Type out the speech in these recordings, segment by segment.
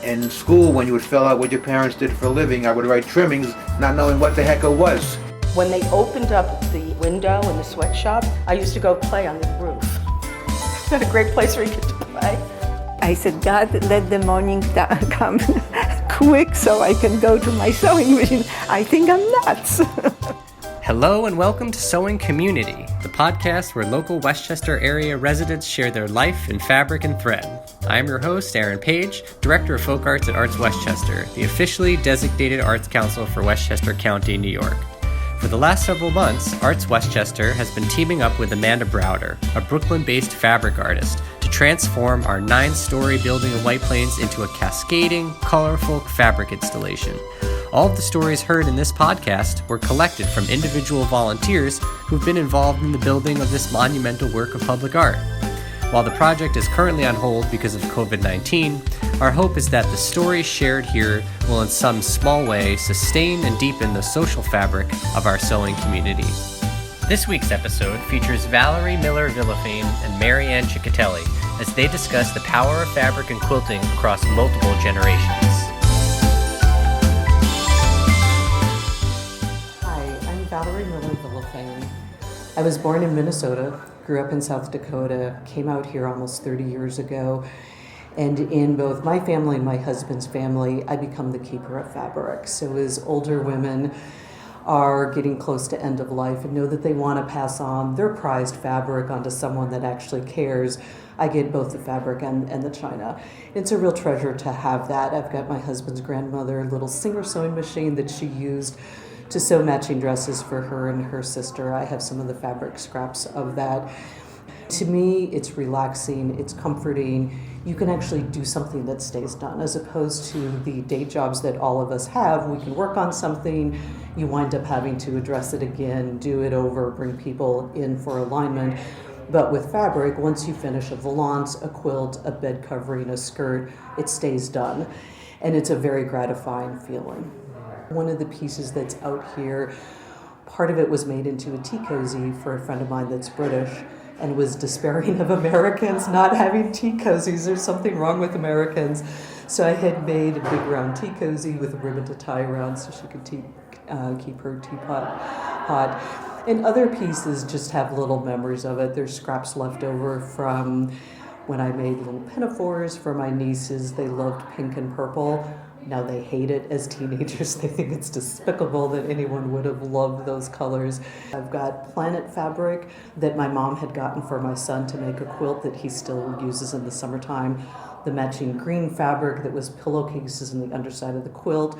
In school, when you would fill out what your parents did for a living, I would write trimmings, not knowing what the heck it was. When they opened up the window in the sweatshop, I used to go play on the roof. A great place where you get to play. I said, God, let the morning come quick so I can go to my sewing machine. I think I'm nuts. Hello and welcome to Sewing Community, the podcast where local Westchester area residents share their life in fabric and thread. I'm your host, Aaron Page, Director of Folk Arts at ArtsWestchester, the officially designated arts council for Westchester County, New York. For the last several months, ArtsWestchester has been teaming up with Amanda Browder, a Brooklyn-based fabric artist, to transform our 9-story building in White Plains into a cascading, colorful fabric installation. All of the stories heard in this podcast were collected from individual volunteers who've been involved in the building of this monumental work of public art. While the project is currently on hold because of COVID-19, our hope is that the stories shared here will in some small way sustain and deepen the social fabric of our sewing community. This week's episode features Valerie Miller Villafane and Mary Ann Ciccotelli as they discuss the power of fabric and quilting across multiple generations. Valerie Miller Villafane. I was born in Minnesota, grew up in South Dakota, came out here almost 30 years ago, and in both my family and my husband's family, I become the keeper of fabric. So as older women are getting close to end of life and know that they want to pass on their prized fabric onto someone that actually cares, I get both the fabric and the china. It's a real treasure to have that. I've got my husband's grandmother, a little Singer sewing machine that she used to sew matching dresses for her and her sister. I have some of the fabric scraps of that. To me, it's relaxing, it's comforting. You can actually do something that stays done, as opposed to the day jobs that all of us have. We can work on something, you wind up having to address it again, do it over, bring people in for alignment. But with fabric, once you finish a volante, a quilt, a bed covering, a skirt, it stays done. And it's a very gratifying feeling. One of the pieces that's out here, part of it was made into a tea cozy for a friend of mine that's British and was despairing of Americans not having tea cozies. There's something wrong with Americans. So I had made a big round tea cozy with a ribbon to tie around so she could keep her teapot hot. And other pieces just have little memories of it. There's scraps left over from when I made little pinafores for my nieces. They loved pink and purple. Now they hate it as teenagers. They think it's despicable that anyone would have loved those colors. I've got planet fabric that my mom had gotten for my son to make a quilt that he still uses in the summertime. The matching green fabric that was pillowcases in the underside of the quilt.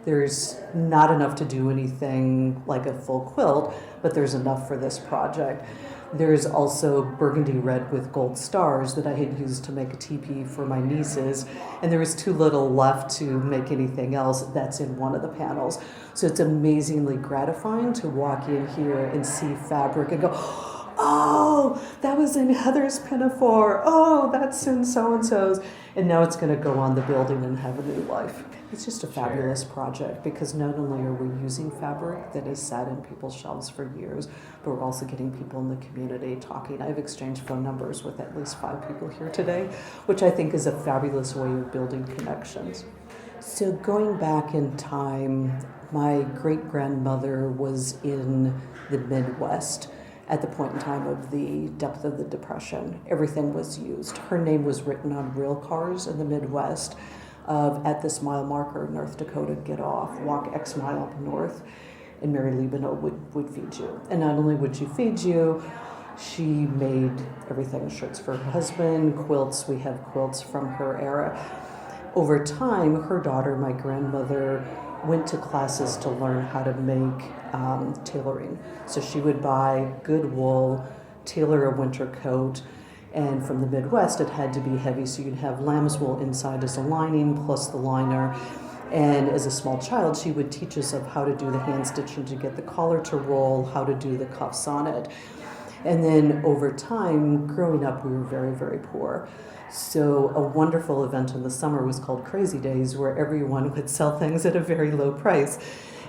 There's not enough to do anything like a full quilt, but there's enough for this project. There's also burgundy red with gold stars that I had used to make a teepee for my nieces, and there was too little left to make anything else. That's in one of the panels. So it's amazingly gratifying to walk in here and see fabric and go, oh, that was in Heather's pinafore. Oh, that's in so-and-so's. And now it's going to go on the building and have a new life. It's just a fabulous project because not only are we using fabric that has sat in people's shelves for years, but we're also getting people in the community talking. I've exchanged phone numbers with at least 5 people here today, which I think is a fabulous way of building connections. So going back in time, my great-grandmother was in the Midwest at the point in time of the depth of the Depression. Everything was used. Her name was written on rail cars in the Midwest of at this mile marker, North Dakota, get off, walk X mile up north, and Mary Liebenow would feed you. And not only would she feed you, she made everything, shirts for her husband, quilts. We have quilts from her era. Over time, her daughter, my grandmother, went to classes to learn how to make tailoring. So she would buy good wool, tailor a winter coat, and from the Midwest it had to be heavy, so you'd have lamb's wool inside as a lining plus the liner. And as a small child, she would teach us of how to do the hand stitching to get the collar to roll, how to do the cuffs on it. And then over time, growing up, we were very, very poor. So a wonderful event in the summer was called Crazy Days, where everyone would sell things at a very low price.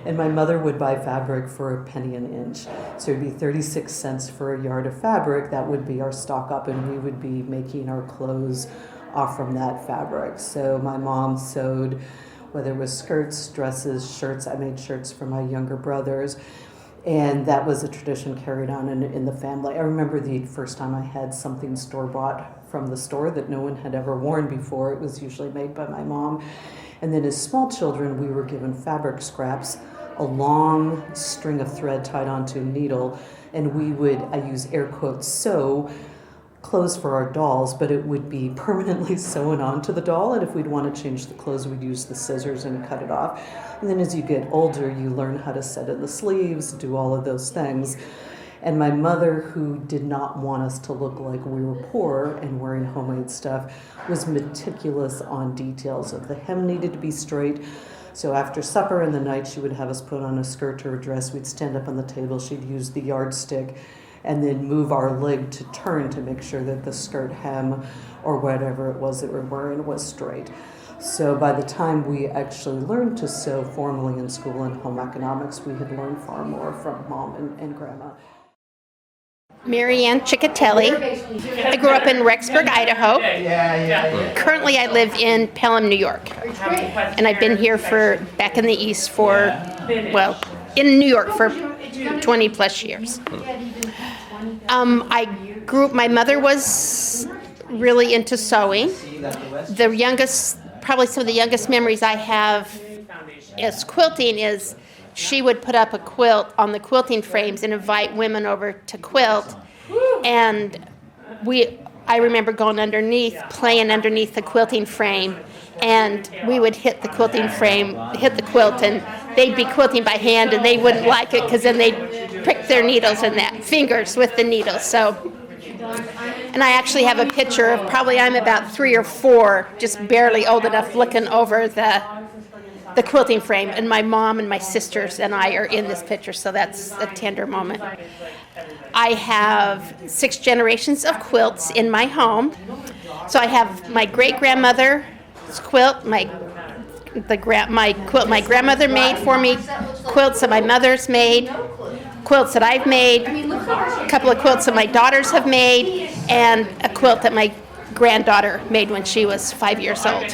And my mother would buy fabric for a penny an inch. So it'd be 36 cents for a yard of fabric. That would be our stock up, and we would be making our clothes off from that fabric. So my mom sewed, whether it was skirts, dresses, shirts. I made shirts for my younger brothers. And that was a tradition carried on in the family. I remember the first time I had something store-bought from the store that no one had ever worn before. It was usually made by my mom. And then as small children, we were given fabric scraps, a long string of thread tied onto a needle, and we would, I use air quotes, sew clothes for our dolls, but it would be permanently sewn onto the doll, and if we'd want to change the clothes, we'd use the scissors and cut it off. And then as you get older, you learn how to set in the sleeves, do all of those things. And my mother, who did not want us to look like we were poor and wearing homemade stuff, was meticulous on details of the hem needed to be straight. So after supper in the night, she would have us put on a skirt or a dress. We'd stand up on the table. She'd use the yardstick and then move our leg to turn to make sure that the skirt hem or whatever it was that we're wearing was straight. So by the time we actually learned to sew formally in school in home economics, we had learned far more from mom and grandma. Mary Ann Ciccotelli. I grew up in Rexburg, Idaho. Currently I live in Pelham, New York. And I've been here back in the East in New York for 20 plus years. I grew up, my mother was really into sewing. Probably some of the youngest memories I have as quilting is she would put up a quilt on the quilting frames and invite women over to quilt. And I remember going playing underneath the quilting frame, and we would hit the quilting frame, hit the quilt, and they'd be quilting by hand, and they wouldn't like it because then they'd prick their needles and fingers with the needles. So, and I actually have a picture of I'm about 3 or 4, just barely old enough, looking over the quilting frame, and my mom and my sisters and I are in this picture, so that's a tender moment. I have 6 generations of quilts in my home. So I have my great-grandmother's quilt, my quilt my grandmother made for me, quilts that my mother's made, quilts that I've made, a couple of quilts that my daughters have made, and a quilt that my granddaughter made when she was 5 years old.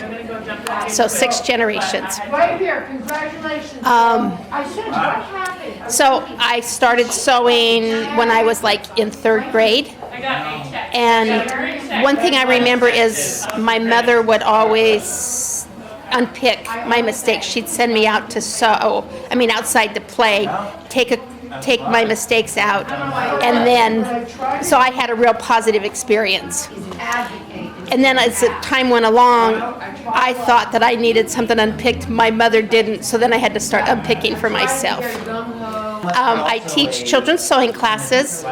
So 6 generations. Right here, congratulations. I said, what happened? So I started sewing when I was in 3rd grade. And one thing I remember is my mother would always unpick my mistakes. She'd send me out to outside to play, take my mistakes out, and then, so I had a real positive experience. And then as the time went along, I thought that I needed something unpicked. My mother didn't, so then I had to start unpicking for myself. I teach children's sewing classes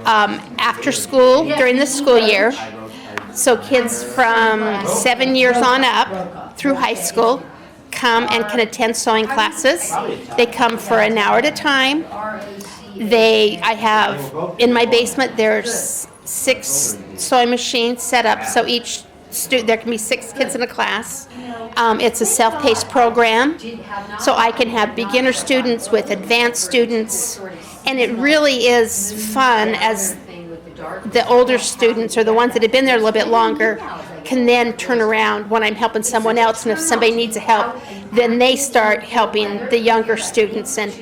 after school during the school year. So kids from 7 years on up through high school come and can attend sewing classes. They come for an hour at a time. I have, in my basement, there's 6 sewing machines set up, so there can be 6 kids in a class. It's a self-paced program, so I can have beginner students with advanced students, and it really is fun as the older students, or the ones that have been there a little bit longer, can then turn around when I'm helping someone else, and if somebody needs a help, then they start helping the younger students, and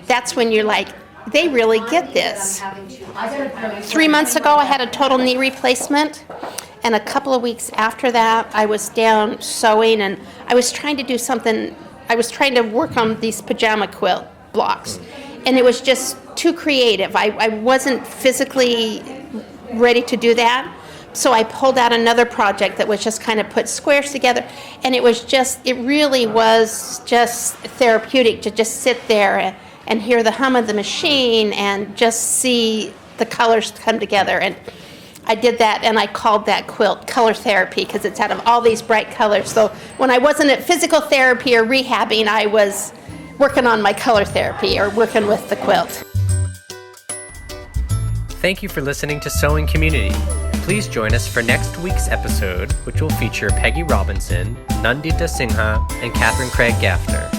that's when you're like, they really get this. 3 months ago, I had a total knee replacement, and a couple of weeks after that, I was down sewing, and I was trying to do something. I was trying to work on these pajama quilt blocks, and it was just too creative. I wasn't physically ready to do that, so I pulled out another project that was just kind of put squares together, and it really was just therapeutic to just sit there and hear the hum of the machine and just see the colors come together. And I did that, and I called that quilt color therapy because it's out of all these bright colors. So when I wasn't at physical therapy or rehabbing, I was working on my color therapy or working with the quilt. Thank you for listening to Sewing Community. Please join us for next week's episode, which will feature Peggy Robinson, Nandita Singha, and Catherine Craig Gaffner.